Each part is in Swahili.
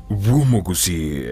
Gusii.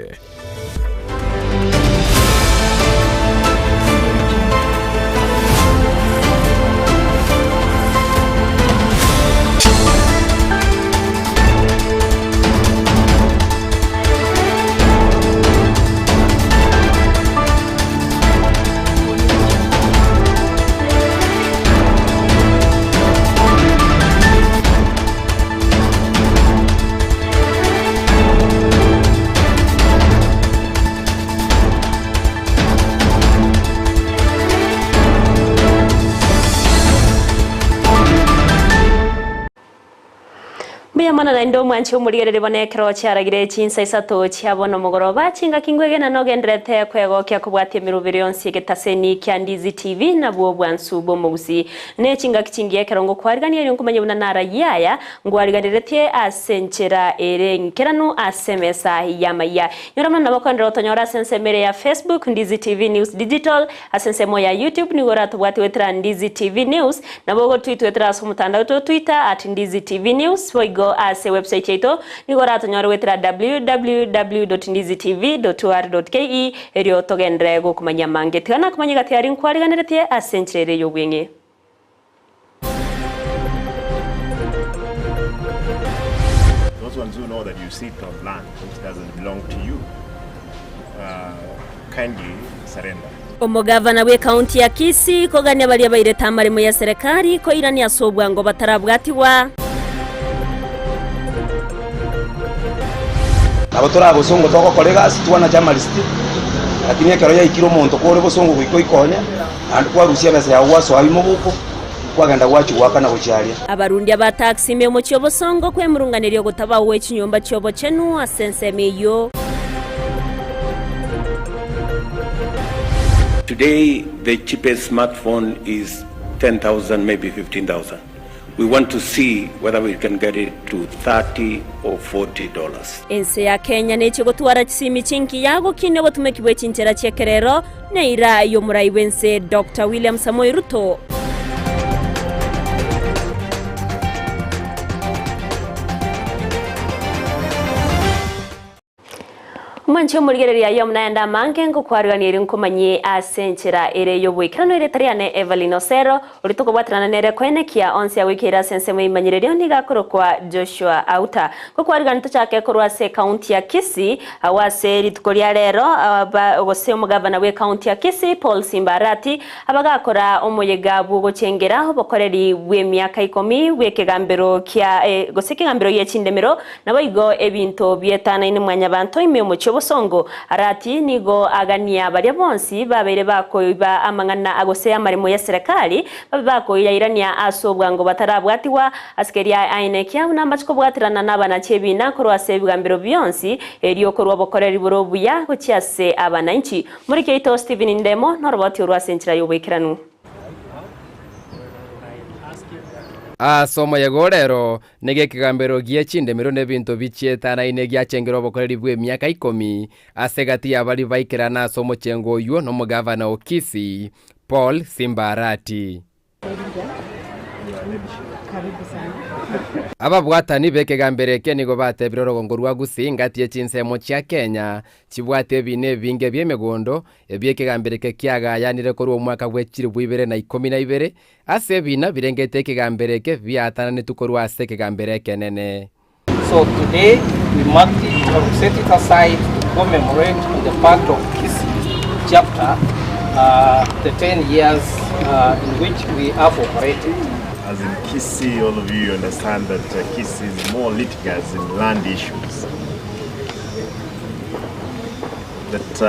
Mana na ndo mwanchi umurigere bonekero cyaragire Chinsa Isato cyabona mugoroba cinga kingwege na nogendrete kwego kya kubwatie mirubiri yonsi getaseni kya Ndizi TV na bwo bwansu bo mugusi ne cinga kichingiye kerongo kwariganiye nkumanye buna nara yaya ngwariganiretie asenchera ere nkeranu asemesa ya Amayia yorama nabakondero tonyora sensemere ya Facebook Ndizi TV News Digital asensemo ya YouTube ni gora tubwati wetra Ndizi TV News na bogo tweetwetra so mutandao Twitter @Ndizi TV News boigo ase website yetu ni gora tonyora wetra www.ndizitv.or.ke erio togendre go kumanya mangete na kumanya gatiari nkwariganiretie asenchera yo bwenge. Those ones who know that you sit on land which doesn't belong to you, kindly surrender. Omugavana we county ya Kisii koganya bali abaire tamarimo ya serikali ko irani asobwa ngo batarabwatiwa abatora bosongo toko kolegasi twana journalist lakini ekero ya ikiro muntu ko bosongo gwiko ikonya and kwa rusia bese ya waso abimo buko kwagenda wacu wakana guchalia abarundi abataxi me mucyo bosongo kwemurunganirio gutabawe chinyomba cyobo chenu asensemeyo. Today, the cheapest smartphone is 10,000, maybe 15,000. We want to see whether we can get it to $30 or $40. Ense ya Kenya neche gotwara chisimi chinki yago kine botumekibwe chinchera chekerero neira yo muraiwense Dr. William Samoei Ruto. Mwanchi umurigere ya yom naenda mange ngo kwariganira nkomanye asenchera ere yobwikirano ere tariane Evelyn Osero urituko bwatrana nere kwenekia onse ya wikira sense mwimanyirerio nigakoro kwa Joshua Auta ko kwariganito chake korwa se county ya Kisii awase ritukoria rero gose umugavana we county ya Kisii Paul Simbarati abagakora omuyega bwo gochengera bokoreri we myaka 10 wekegambero kya gose kigambero yechindemero naboigo ebinto bietana ine mwanya bantu imyomo Songo arati nigo agania baria bonsi babere bakoiba amangana agose amarimo ya serikali babakoya irania asobwa ngo batarabwatiwa askeria aine kya unambachiko bwatirana nabana chebina korwa sebigambiro byonsi eriyo korwa bokoreri burobuya gucyase abananchi muri keito Steven Ndemo noroboti urwasenchira yobekiranu Somo yegorero nege kigambero gie chindemero ne bintu bichietana ine giachengero bokoreri bwe myaka 10 asegati abali baikirana somo chengo yuo no mugavana wa Kisii Paul Simbarati. Ababwatani bekegambere ke nigo batebiroro ngorwa Gusii ngati ya Chinsa mochi ya Kenya chibwate bine binge byemegondo ebyekegambere ke kyaga yanire korwa mwaka gwekiri bwibere na 12 ase bina birengete kegambere ke byatana netukorwa ase kegambere kenene. So today we mark it or set it aside to commemorate the part of Kisii chapter the 10 years in which we have operated. As in Kisii, all of you understand that Kisii is more litigious in land issues. That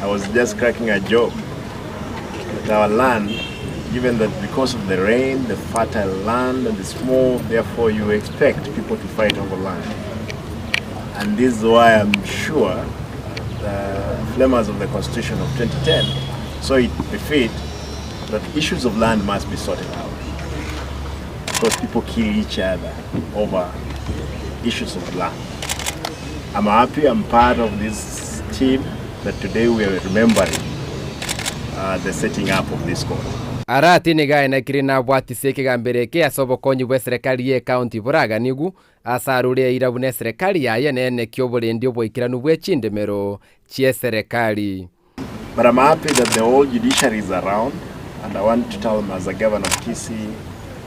I was just cracking a joke that our land, given that because of the rain, the fertile land and the small, therefore you expect people to fight over land. And this is why I'm sure the framers of the Constitution of 2010 saw it befit that issues of land must be sorted out. Because people kill each other over issues of land. I'm happy I'm part of this team that today we are remembering the setting up of this court. Arati nigaena kirina bwati sekigambere ke asobokonyi bwe serikali ye county buraganigu asarure irabune serikali yaye nene kyoborendi obwikiranu bwe chindemero chie serikali. But I'm happy that the whole judiciary is around, and I want to tell them as a governor of Kisii,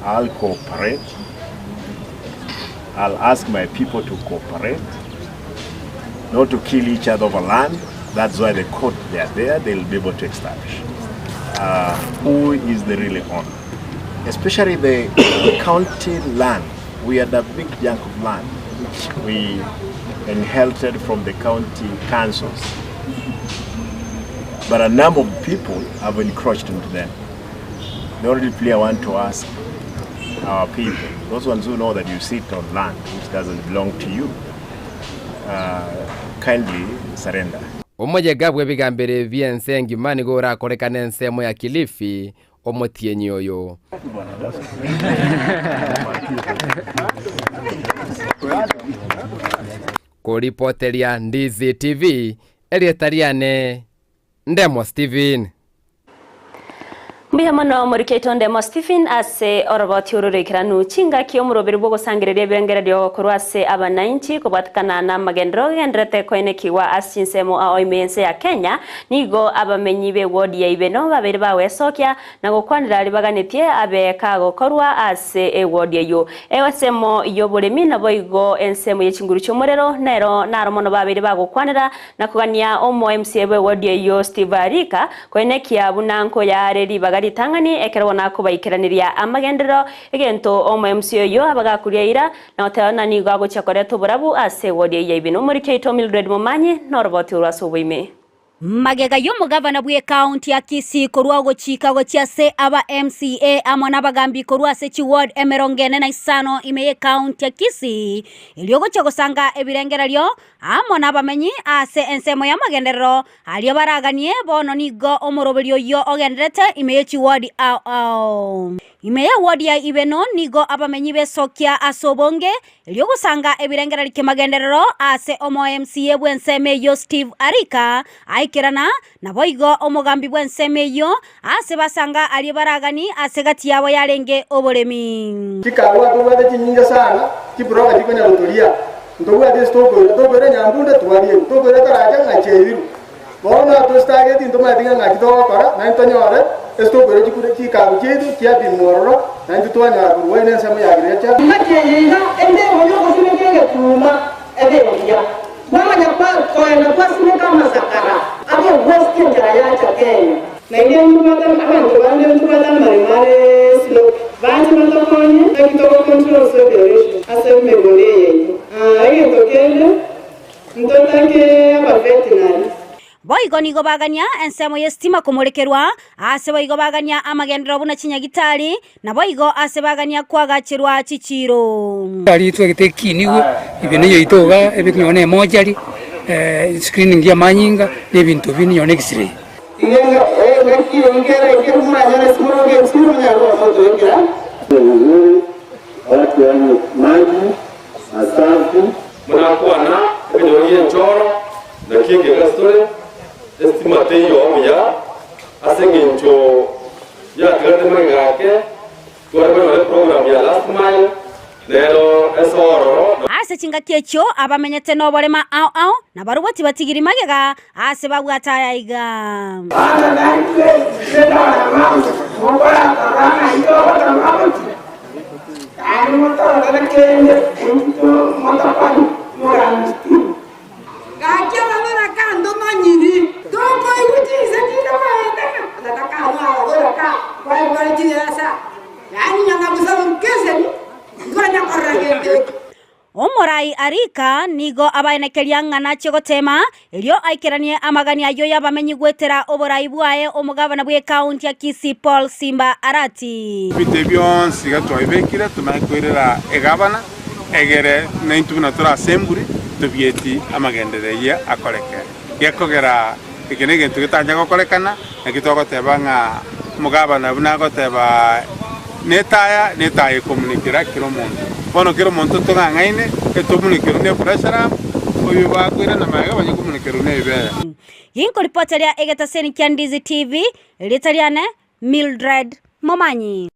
I'll cooperate. I'll ask my people to cooperate, not to kill each other over land. That's why the court, they are there, they'll be able to establish who is the really owner. Especially the county land. We had a big chunk of land which we inherited from the county councils. But a number of people have encroached into them. The only plea I want to ask our people, those ones who know that you sit on land which doesn't belong to you, kindly surrender. Omojega bwe bigambere byensengi mani gora korekana ensemo ya Kilifi omotienyi oyo. Kuripotelia Ndizi TV, Elietariane Ndemo Steven. Mbihamano muriketo Ndemo Stephen ase oroboti ururikiranu chinga kiyo murobiri bwo gusangirira byongera ryo kurwase aba 90 kubatkana na magendro gendrete koenekiwa asinsemo aoimense ya Kenya nigo abamenyi be wodi ya ibeno babiri bawe sokya na gukwanira libaganitie abeka gokorwa ase wodi yo ewasemo yoburemi na boigo ensemo yechinguru cyomurero nero naromono babiri bagukwanira na kugania omo MCA we wodi yo Steve Arika koenekia bunanko ya reri tangani ekerona ko bayikeraniria amagendero egento omo MCO yo abagakuria ira na otana ni gwago cyakore tuburabu ase wodi ya ibino muri Keito Mildred Momanyi noroboti urasubuime. Magega yo mugavana bwe county ya Kisii korwa gochika gochiase aba MCA amona bagambi korwa se chi ward emerongene na isano imeye county ya Kisii iliyogo chogosanga ebirengera lyo amona bamenyi ase ensemo ya magendero aliyo baraganie bono nigo omorobelyo yo ogendrete imeye chi ward imeye ward ya ibeno nigo abamenyi besokya asobonge iliyogo sanga ebirengera like magendero ase omo MCA bwenseme yo Steve Arika kirana na boigo omugambi bwenseme yo ase basanga ali baragani ase gati yabo yarenge oboremi kikawa tubade kinyinga sana kiburoga kikonya rutulia ndobwa tobere nyambunda tuwalie tobere taraja ngachebiru bona tostage tindoma dinga ngakito kora na ntonyore estobere kikure kikawa chedu kiabi mororo na ntutwanya ruwene nsemo yagirecha makenga ende moyo kosineke kuma ede ya mama nyapa koena pasine kama sakara abo western jaya cha Kenya na ile mtumata abantu bande mtumata marimare slope bantu mtokoni na kitoko control separation ase megole yenyu ayi tokele mtotake aba veterinary boigo nigo bagania ensemo yestima komorekerwa ase boigo bagania amagendero buna chinyagitari na boigo ase bagania kwagachirwa chichiro ali twegete niwe ibene yoitoga ebinyone mojari screening ya manyinga nebintu bini yone x-ray ingenga ngera kumanya simoge simonya kwa ngira watu yani maji asafi mnakuwa na kwenye njoro na kinge restaurant estimate yo ya asengincho ya tirate mangake tuarebe program ya last mile lero esoro ase chinga kecho abamenyete no borema au na baruboti batigiri magega ase babwata yaiga ana na ile sema mama mobala kana yo mama ani motara na kenge motapani moran gacha bana kando manyiri doko yutiza kina maenda nataka hawa ka kwa jinasa yani nyanga busaba keseni ngwana koragende Omorai Arika nigo abaenekeria ngana chegotema elio aikiranie amagani ayo yabamenyi gwetera oborai bwae omugabana bwe county ya Kisii Paul Simba Arati bitebyon siga twaibekira tumakwirira egabana egere naintuna tora assembly tubieti amagendereya akoleke yakogera ikenege tugitanya gokorekana nakitogoteba nga mugabana bunagoteba netaya komunikira kiro muntu bono kiro muntu tungangaine etomunikiro ne pressure oyo bakwira na maga banyakomunikiro ne be yinko reporter ya Egetaseni kya Ndizi TV Litaliane Mildred Momanyi.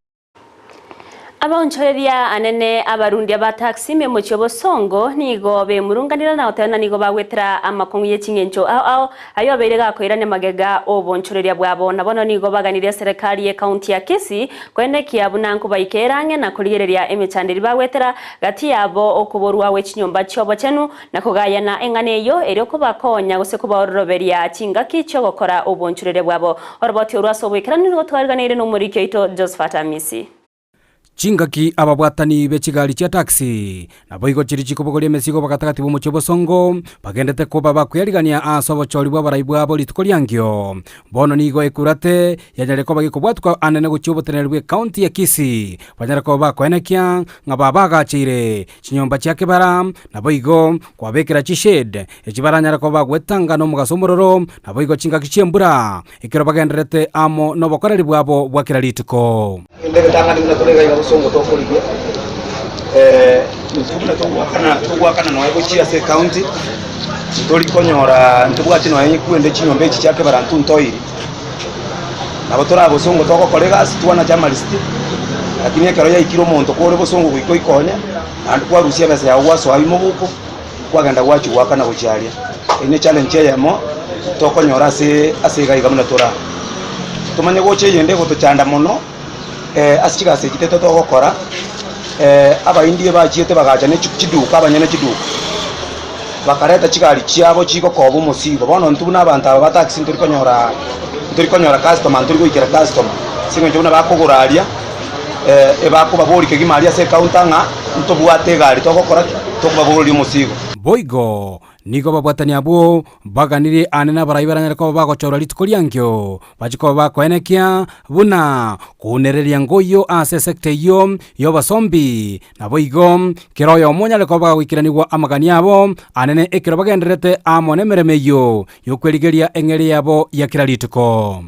Abaonchoreria anene abarundi abataxi memochi obosongo nigo bemurunganira na otena nigo bagwetera amakungu y'echingencho ao ayo abeire koirane magega obonchoreria bwabo nabono nigo baganire serikali ye county ya Kisii kwendekia bunanku baikerange na kurigereria emichandiri bagwetera gati yabo okuborwa w'echinyomba chobo chenu na kugayana engane yo eri okubakonya gose kubaoroberia chingaki cyo gukora obonchoreria bwabo oroboti urwasobwekera nigo twariganire no murikyo ito Josephat Amisi. Chingaki ababwatani bechigali chia taxi nabo igo chiri chikobogori emesigo bagatagati bomuche bosongo bagendete kuba bakwyarigania asobochori bwa barayi bwabo litukolyangyo bono nigo ekurate yanyare ko bagikobwatwa anene guchobotenerwe county ya Kisii banyare ko bakwenekia ngababagachire chinyomba chake bara nabo igo kwabekera chished echibaranyare ko bagwetanga no mugasomororo nabo igo chingaki chiembura ikero bagenderete amo no bokoreri bwabo bwakira lituko songo tokoliye nitubuna tugwakana nawe kuchia se county tori konyora ntubwati nawe kwende chinyombe echi cyake barantu ntoiri nabo torabo songo toko kolegas twana journalist lakini ekero ya ikiro monto kore bosongo gwiko ikonya and kwa rusia bese ya waso abimo buko kwagenda gwachu wakana gucharia ine challenge yamo tokonyora se asega igamuna tora tumanye goche yende gotochanda mono asikase kiteto tokokora abaindie bachiete bagacha ne chiduka abanyene chiduka bakareta chigari chiabo chiko kobo musigo bono ntu n'abantu aba taxi ntori konyora customer ntori goikera customer singo njuna bakoguraria bakobabori kegimaria se counter nga ntobwate gari tokokora tokobabori musigo boigo nigo babwatani abo baganire anena barayibaranyare ko bagochora litukolyangyo bachiko bakwenekia buna kunereria ngoyo ase sekte yo basombi nabo igo keroyo monyale ko bagwikiranirwa amagani abo anene ekero bagenderete amone meremeyo yokwerigeria engeri yabo yakira lituko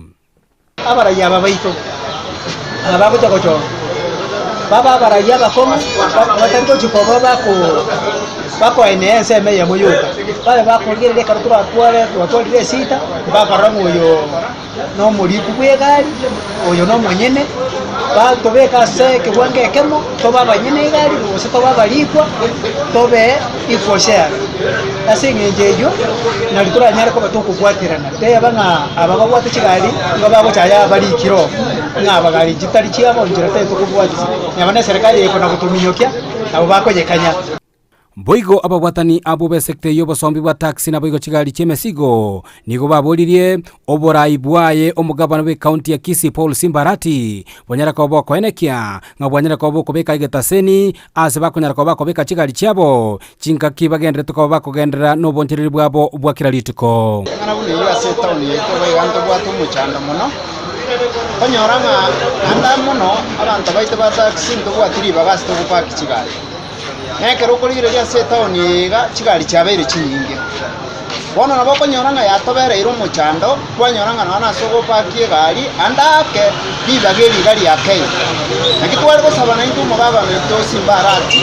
abaraya babaito abagochogocho baba baraya bakoma batango chikoba bako enense meya moyoka bale bakolgerere karutura twatwalire sita bakarango yo no muri kubegari oyo no monyene batobeka se kwange kemo toba banyene gari bose toba balikwa tobe ifoshare asingejeyo nalitura nyare ko batokugwatirana te abanga abagwate kigari ngababo cyaya balikiro ngabagari gitari cyabo njira te tukugwatisa nyabane serikali iko na kutuminyokya abo bakonyekanya boigo ababwatani abo besekte yo basombi bwa taxi na boigo chigali chemesigo nigo babolirie oborayi bwaye omugabana we county ya Kisii Paul Simbarati bonyara ko boko enekia ngabwanyara ko boko beka igetaseni ase bakonyara ko bako beka chigali cyabo chinkaki bagendere tuko bako gendera no bontiriri bwabo bwakira lituko ngana bune yo ase town yeto bayanto bwatu muchanda muno konyoranga anda muno abantu baite ba taxi ndo bwatiri bagasto kupaki chigali nekero kurigireria se town yega chigari chabere chinyinge bono nabo konyoranga yatobere iro muchando kwanyoranga nana sogo pakie gari andake bibageri gari yake nakitwale gosabana into mugaba neto Simbarati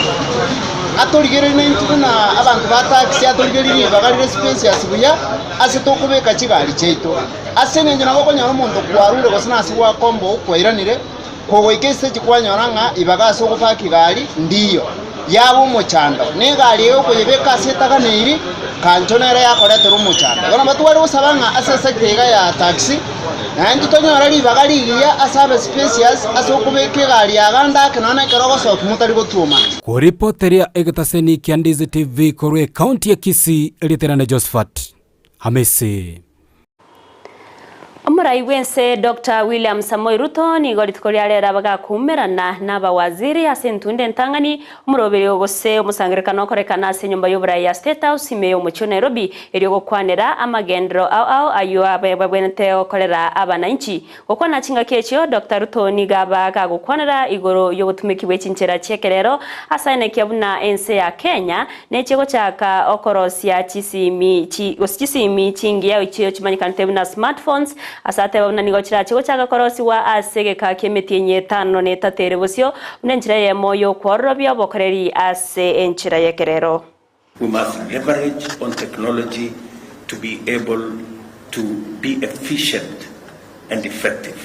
atorigere n'intu na abantu ba taxi atorigere bagarire space yasibuya asitokubeka chigari cheito asenenje nabo konyora umuntu kwarure gosana sigwa kombo kwairanire kowe kese chikwanyoranga ibagaso gupaki gari ndiyo yabo muchando negari yo kuyebeka setaganiri kanchonera yakoretera umuchando bona batwari usabanga asese tega ya taxi nandi tonyora libagari ya asabe spacious asokubeke gari yaganda kanone kerogo sok mutari gotuma ko reporteria egetaseni kya Ndizi TV korwe county ya Kisii literane Josephat Amisi Omurai wense Dr. William Samoei Ruto ni goritukoryarera bagakumerana n'abawaziri asentunde ntangani umurobere ogose umusangirekano korekana ase nyumba y'oburayi ya State House imeyo mu Nairobi eriyo gokwanera amagendero ayo ababwenete okorera abananchi gokwana chinga kechyo Dr. Ruto ni gaba gagokwanera igoro yobutumiki bw'ekinchera cyekerero asane kyabuna ense ya Kenya nechego chaka okorosia chisimi chingiya ichiyo chimanyikante na smartphones asate babona nigo kirachigo cyagakorosi wa asege ka kemetinye 5 n'etatere busyo unenjira ye moyo kworobya bokoreri ase enchira yekerero. We must leverage on technology to be able to be efficient and effective.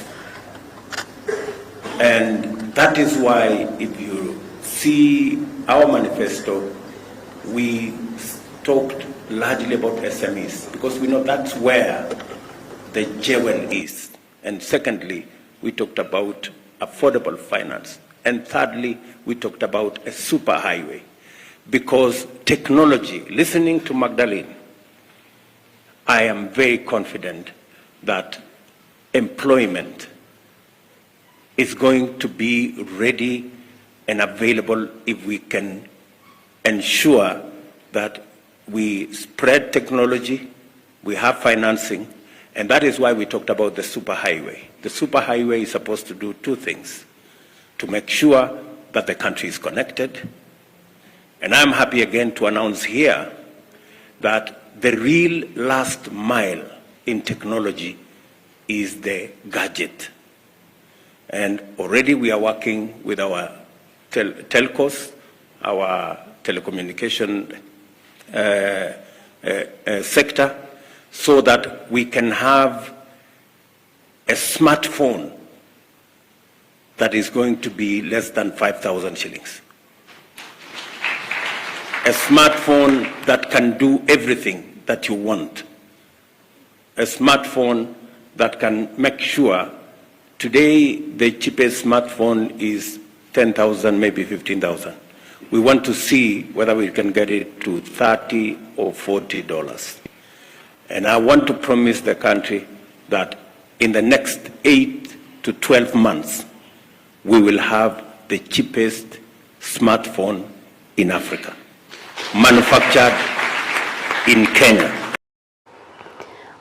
And that is why if you see our manifesto, we talked largely about SMEs because we know that's where the jewel is. And secondly, we talked about affordable finance. And thirdly, we talked about a superhighway because technology, listening to Magdalene, I am very confident that employment is going to be ready and available if we can ensure that we spread technology, we have financing, and that is why we talked about the superhighway. The superhighway is supposed to do two things: to make sure that the country is connected, and I'm happy again to announce here that the real last mile in technology is the gadget. And already we are working with our telcos, our telecommunication sector, so that we can have a smartphone that is going to be less than 5,000 shillings. A smartphone that can do everything that you want. A smartphone that can make sure, today the cheapest smartphone is 10,000, maybe 15,000. We want to see whether we can get it to $30 or $40. And I want to promise the country that in the next 8 to 12 months, we will have the cheapest smartphone in Africa, manufactured in Kenya.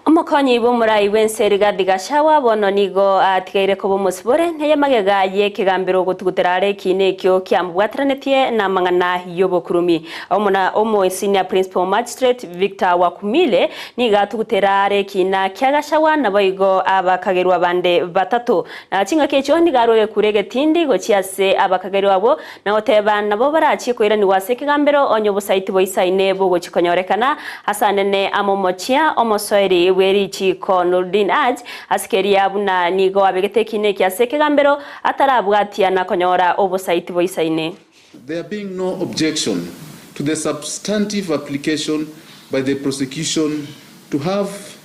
Omukonyi b'omurai w'enseri Gusii bono nigo atigaire ko bomusibore neye magega ye kigambiro gutugutera kine kyo kyambwatiranetie na mangana yobokurumi omuna omo senior principal magistrate Victor Wakumile niga tugutera kina kya Gusii na boigo abakagerwa bande batatu na kinga kecho nigarore kurege tindi gochiase abakagerwa abo na oteba nabo barachi koira ni wase kigambiro onyo busaiti boisaine bo gochikonyorekana hasanene amomochia omosoeri werichi Nurdin Aj askeria buna nigo abegete kine kyase kigambiro atarabwatia na konyora obusaiti boisaine. There being no objection to the substantive application by the prosecution to have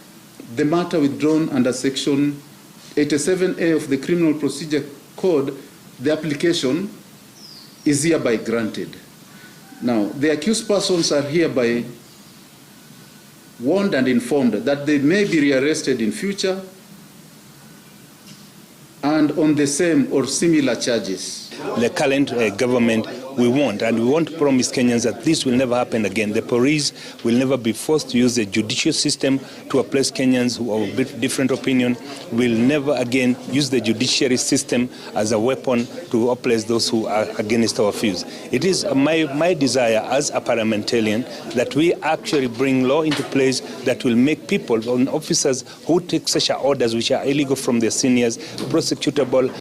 the matter withdrawn under section 87A of the Criminal Procedure Code, the application is hereby granted. Now, the accused persons are hereby warned and informed that they may be rearrested in future and on the same or similar charges. The current government, we want to promise Kenyans that this will never happen again. The police will never be forced to use the judicial system to oppress Kenyans who are of different opinion. Will never again use the judiciary system as a weapon to oppress those who are against our views. It is my desire as a parliamentarian that we actually bring law into place that will make people and officers who take such orders which are illegal from their seniors prosecutable.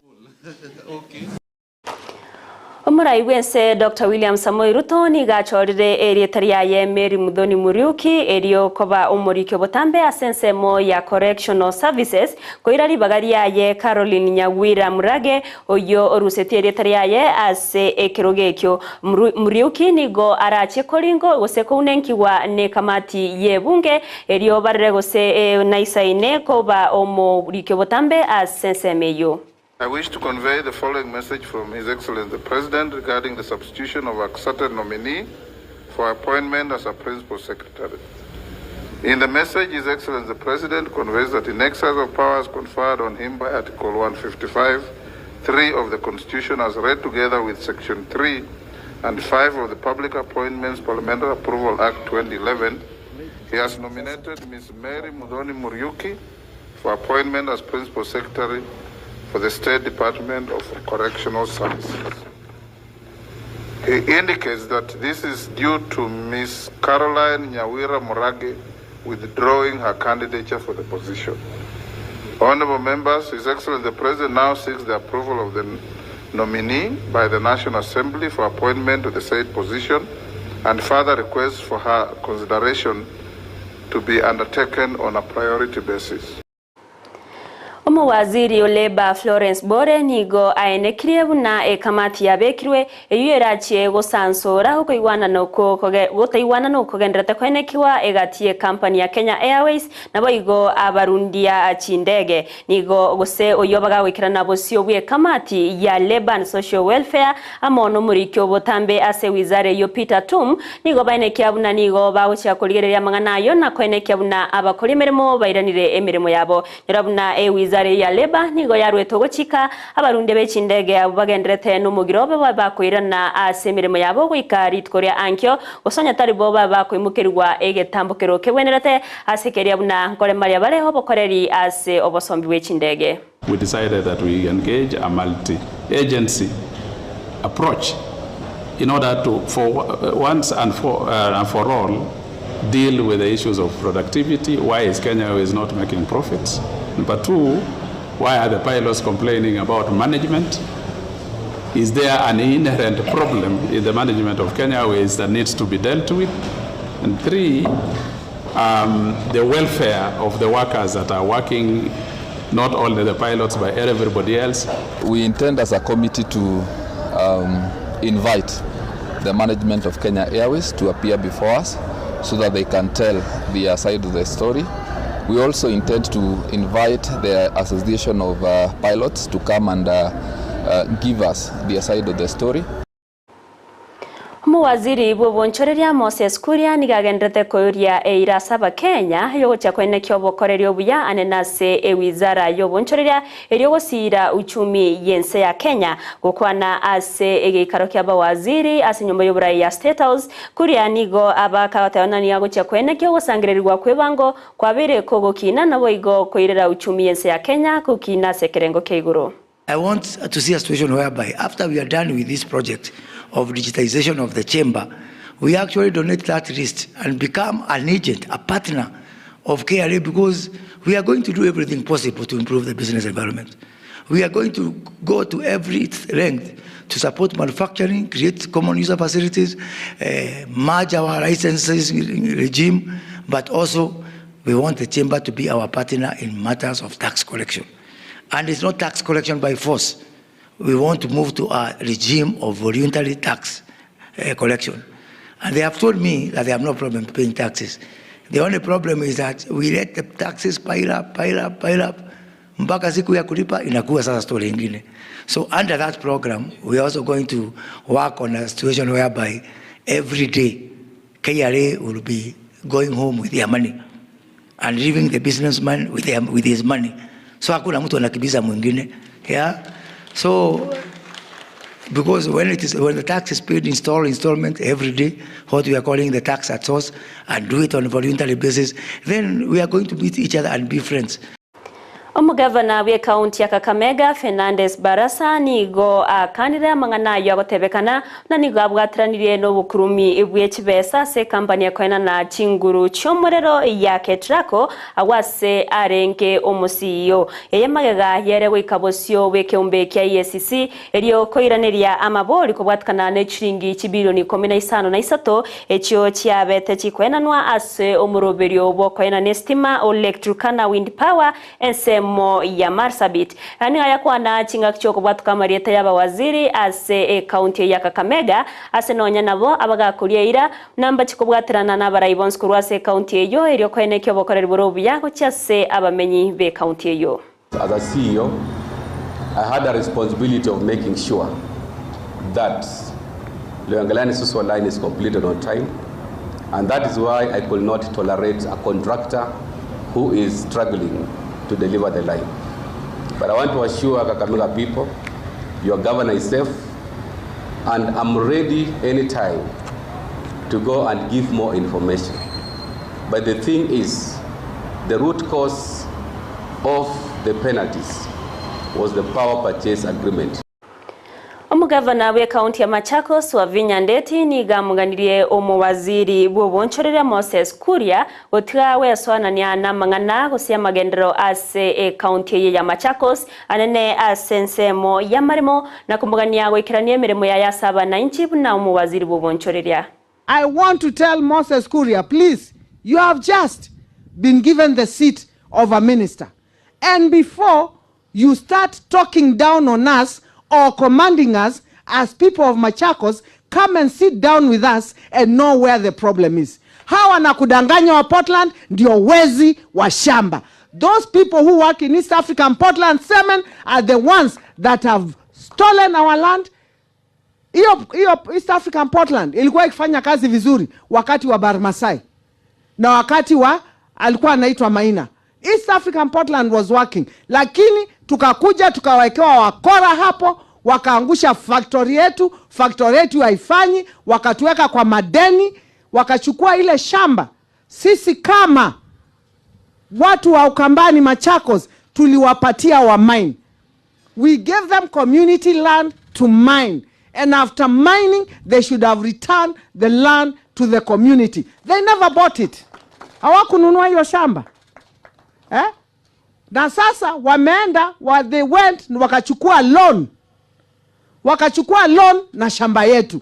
Omurai wense Dr. William Samoei Ruto ni gachorire eri taria ye Mary Mudhoni Muriuki erio koba umurikyo botambe asensemo ya correctional services koirari bagaria ye Caroline Nyawira Murage oyo oruseti eri taria ye ase ekirogekyo Muriuki nigo arache koringo goseko unenkiwa ne kamati ye bunge erio barre gose naisaine koba omurikyo botambe asensemeyo. I wish to convey the following message from His Excellency the President regarding the substitution of a certain nominee for appointment as a Principal Secretary. In the message, His Excellency the President conveys that in exercise of powers conferred on him by Article 155(3) of the Constitution as read together with Section 3 and 5 of the Public Appointments Parliamentary Approval Act 2011, he has nominated Ms. Mary Mudhoni Muriuki for appointment as Principal Secretary for the State Department of Correctional Services. He indicates that this is due to Ms. Caroline Nyawira Murage withdrawing her candidature for the position. Honorable members, His Excellency the President now seeks the approval of the nominee by the National Assembly for appointment to the said position and further requests for her consideration to be undertaken on a priority basis. Waziri oleba Florence Bore nigo aenekirie buna kamati yabekirwe eyerache gosansora huko iwana noko gotaiwana noko genderete kwenekiwa egatie company ya Kenya Airways nabo igo abarundia achindege nigo gose oyobaga wikirana bosio bwe kamati ya Labor and Social Welfare amono murikyo botambe ase wizare yo Peter Tum nigo baenekia buna nigo bagocha kuligereria manganayo na kwenekia buna abakori meremo bairanire emiremo yabo nyarabuna wizare ya Labor nigo yarweto gochika abarunde bechindege abo bagendrete no mugirobe bakwirana ase mirimo yabo gwikari tkoria ankyo osonya tari bo bakwimukirwa egetambukiro kebwenerete ase keria buna nkore maria bareho bokoreri ase obosombi bwechindege. We decided that we engage a multi-agency approach in order to, for once and for all, deal with the issues of productivity. Why is Kenya Airways not making profits? Number two, why are the pilots complaining about management? Is there an inherent problem in the management of Kenya Airways that needs to be dealt with? And three, the welfare of the workers that are working, not only the pilots but everybody else. We intend as a committee to invite the management of Kenya Airways to appear before us so that they can tell their side of the story. We also intend to invite the Association of Pilots to come and give us their side of the story. Waziri bwonchoreria Moses Kuria nigagendrete koria eirasaba Kenya yogocha kwene kyobokorerio buya anenase wizara yobonchoreria eriogosira uchumi yense ya Kenya gukwana ase egikaro kya bawaziri ase nyumba y'oburai ya State House Kuria nigo abakawatana nigagocha kwene kyogosangirirwa kwebango kwabere kogokina nabo igo koirera uchumi yense ya Kenya kukina sekerengo keiguru. I want to see a situation whereby after we are done with this project of digitization of the chamber, we actually donate that list and become an agent, a partner of KRA, because we are going to do everything possible to improve the business environment. We are going to go to every length to support manufacturing, create common user facilities, merge our licenses regime, but also we want the chamber to be our partner in matters of tax collection. And it's not tax collection by force. We want to move to a regime of voluntary tax collection. And they have told me that they have no problem paying taxes. The only problem is that we let the taxes pile up. Mpaka siku ya kulipa inakuwa sasa story ingine. So under that program, we are also going to work on a situation whereby every day KRA will be going home with their money and leaving the businessman with his money. So hakuna mtu anakibiza mwingine. Yeah. So because when the tax is paid installment every day, what we are calling the tax at source, and do it on a voluntary basis, then we are going to meet each other and be friends. Omugavana we county ya Kakamega Fernandez Barasa nigo akanira mangana yagotebekana na nigo abwatiranire no bukurumi ibwechibesa se kampani ya kwena na chinguru chomorero ya Ketrako awase arenge omusiyo yemagega yerewe ikabosyo wekeumbe kya ESC eriyo koiraneria amabori kubwatkana ne chiringi chibilioni 15 na Isato ekyo kyabete chikwenanwa ase omuroberio bwo kwena nestima electricana wind power ensemo ya Marsabit ani ayakwana chinga kichoko bwatuka marieta yaba waziri ase county ya Kakamega ase nonya nabo abagakuria ira namba chikobwatirana n'abarayibons kurwase county eyo eriyo kwene kyo bokorera borobu yako cyase abamenyi be county eyo. As a CEO, I had a responsibility of making sure that Loyangalani Suswa line is completed on time, and that is why I could not tolerate a contractor who is struggling to deliver the line. But I want to assure Kakamega people, your governor is safe, and I'm ready anytime to go and give more information. But the thing is, the root cause of the penalties was the power purchase agreement. Omugavana we county ya Machakos wa Vinyandeti niga muganirie omuwaziri bwobonchorera Moses Kuria otiga we swanania na mangana gosia magendero ase county ya Machakos anene asensemo ya marimo na kumugania wekiranie mirimo ya yasaba na inchi na omuwaziri bwobonchorera. I want to tell Moses Kuria, please, you have just been given the seat of a minister, and before you start talking down on us or commanding us as people of Machakos, come and sit down with us and know where the problem is. Hawa na kudanganya wa Portland ndio wezi wa shamba. Those people who work in East African Portland Semen are the ones that have stolen our land. Hiyo East African Portland ilikuwa ikifanya kazi vizuri wakati wa Barmasai na wakati wa alikuwa anaitwa Maina. East African Portland was working, lakini tukakuja tukawekewa wakora hapo, wakaangusha factory yetu haifanyi, wakatuweka kwa madeni, wakachukua ile shamba. Sisi kama watu wa Ukambani Machakos tuliwapatia wa mine. We gave them community land to mine, and after mining they should have returned the land to the community. They never bought it. Hawakununua hiyo shamba. Na sasa wameenda, they went wakachukua loan. Wakachukua loan na shamba yetu.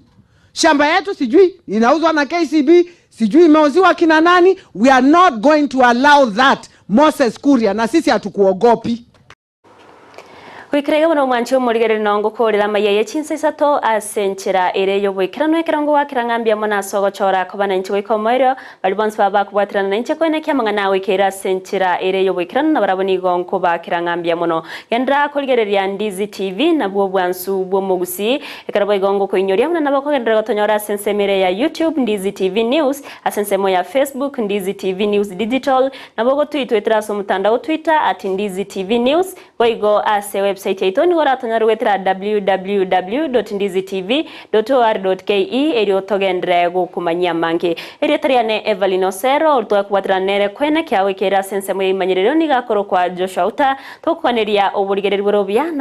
Shamba yetu sijui inauzwa na KCB, sijui imeuziwa kina nani. We are not going to allow that, Moses Kuria, na sisi hatukuogopi. Wikirega muno mwanchi umurigere nongo korera Amayia Chinsa Isato asenchera ere yobwikirano ekirongo wakirangambia mona sogo chora kobana nchi wikomoiro bali bonse baba kubwatirana na nchi kwene kyamangana wikira senchera ere yobwikirano na baraboni gonko bakirangambia muno yandra koligereria Ndizi TV na bwo bwansu bwo Gusii ekarabo igongo koinyoria muna nabako gendera gotonyora sensemere ya YouTube Ndizi TV News asensemo ya Facebook Ndizi TV News Digital na bogo twitwetera so mutandao Twitter @Ndizi TV News boigo ase website yetu ni goratanya rwetera www.ndizitv.or.ke erio togendre gukumanya mangi erio tariane Evelyn Osero urtwa kwatira nere kwene kyawe kera sense mwe imanyirero ni gakoro kwa Joshua Uta tokwaneria oburigerero bya